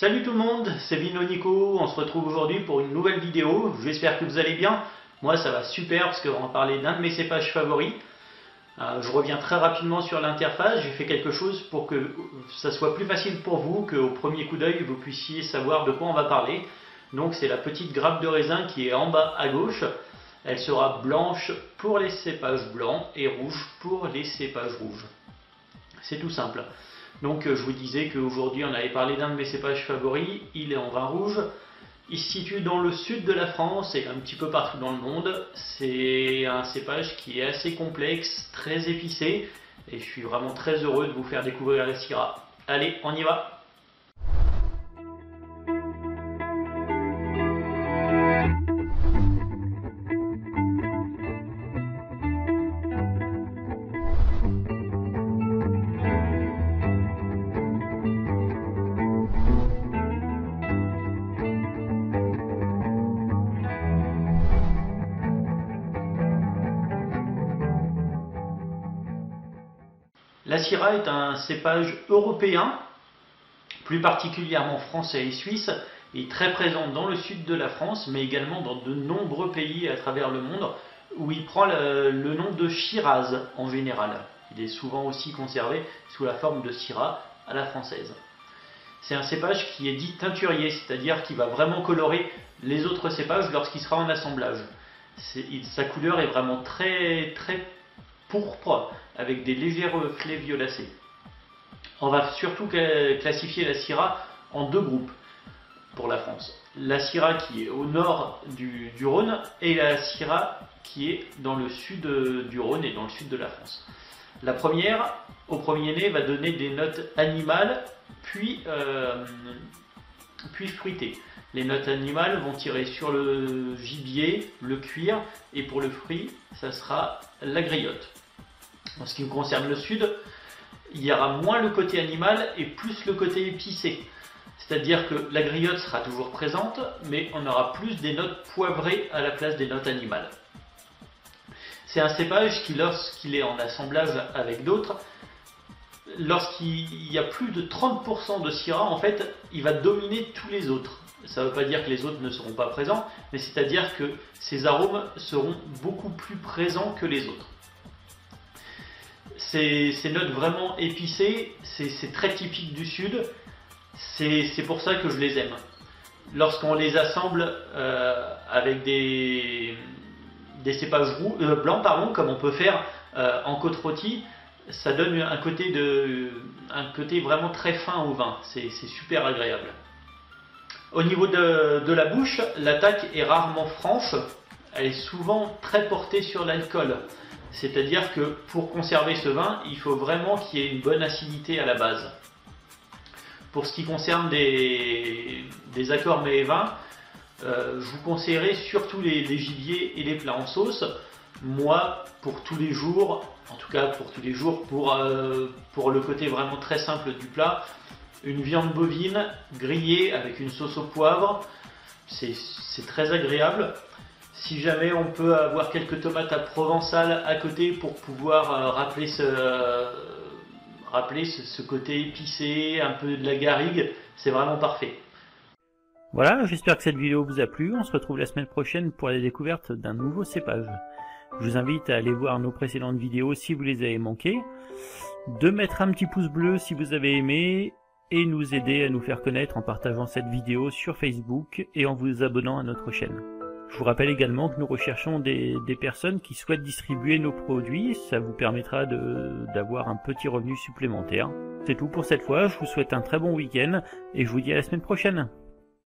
Salut tout le monde, c'est Vino Nico, on se retrouve aujourd'hui pour une nouvelle vidéo, j'espère que vous allez bien. Moi ça va super parce qu'on va parler d'un de mes cépages favoris. Je reviens très rapidement sur l'interface, j'ai fait quelque chose pour que ça soit plus facile pour vous, qu'au premier coup d'œil vous puissiez savoir de quoi on va parler. Donc c'est la petite grappe de raisin qui est en bas à gauche. Elle sera blanche pour les cépages blancs et rouge pour les cépages rouges. C'est tout simple. Donc je vous disais qu'aujourd'hui on avait parlé d'un de mes cépages favoris, il est en vin rouge. Il se situe dans le sud de la France et un petit peu partout dans le monde. C'est un cépage qui est assez complexe, très épicé, et je suis vraiment très heureux de vous faire découvrir la Syrah. Allez, on y va! La Syrah est un cépage européen, plus particulièrement français et suisse, et très présent dans le sud de la France, mais également dans de nombreux pays à travers le monde, où il prend le nom de Shiraz en général. Il est souvent aussi conservé sous la forme de Syrah à la française. C'est un cépage qui est dit teinturier, c'est-à-dire qui va vraiment colorer les autres cépages lorsqu'il sera en assemblage. Sa couleur est vraiment très pourpre, avec des légers reflets violacés. On va surtout classifier la Syrah en deux groupes pour la France. La Syrah qui est au nord du Rhône et la Syrah qui est dans le sud du Rhône et dans le sud de la France. La première, au premier nez, va donner des notes animales puis fruitées. Les notes animales vont tirer sur le gibier, le cuir, et pour le fruit, ça sera la griotte. En ce qui concerne le sud, il y aura moins le côté animal et plus le côté épicé. C'est-à-dire que la griotte sera toujours présente, mais on aura plus des notes poivrées à la place des notes animales. C'est un cépage qui, lorsqu'il est en assemblage avec d'autres, lorsqu'il y a plus de 30% de Syrah, en fait, il va dominer tous les autres. Ça ne veut pas dire que les autres ne seront pas présents, mais c'est-à-dire que ces arômes seront beaucoup plus présents que les autres. Ces notes vraiment épicées, c'est très typique du sud, c'est pour ça que je les aime. Lorsqu'on les assemble avec des cépages blancs, comme on peut faire en côte rôtie, ça donne un côté vraiment très fin au vin, c'est super agréable. Au niveau de la bouche, l'attaque est rarement franche, elle est souvent très portée sur l'alcool. C'est-à-dire que pour conserver ce vin, il faut vraiment qu'il y ait une bonne acidité à la base. Pour ce qui concerne des accords mets et vins, je vous conseillerais surtout les gibiers et les plats en sauce. Moi, pour tous les jours, en tout cas pour tous les jours, pour le côté vraiment très simple du plat, une viande bovine grillée avec une sauce au poivre, c'est très agréable. Si jamais on peut avoir quelques tomates à provençal à côté pour pouvoir rappeler ce côté épicé, un peu de la garrigue, c'est vraiment parfait. Voilà, j'espère que cette vidéo vous a plu. On se retrouve la semaine prochaine pour la découverte d'un nouveau cépage. Je vous invite à aller voir nos précédentes vidéos si vous les avez manquées, de mettre un petit pouce bleu si vous avez aimé, et nous aider à nous faire connaître en partageant cette vidéo sur Facebook et en vous abonnant à notre chaîne. Je vous rappelle également que nous recherchons des personnes qui souhaitent distribuer nos produits, ça vous permettra d'avoir un petit revenu supplémentaire. C'est tout pour cette fois, je vous souhaite un très bon week-end et je vous dis à la semaine prochaine.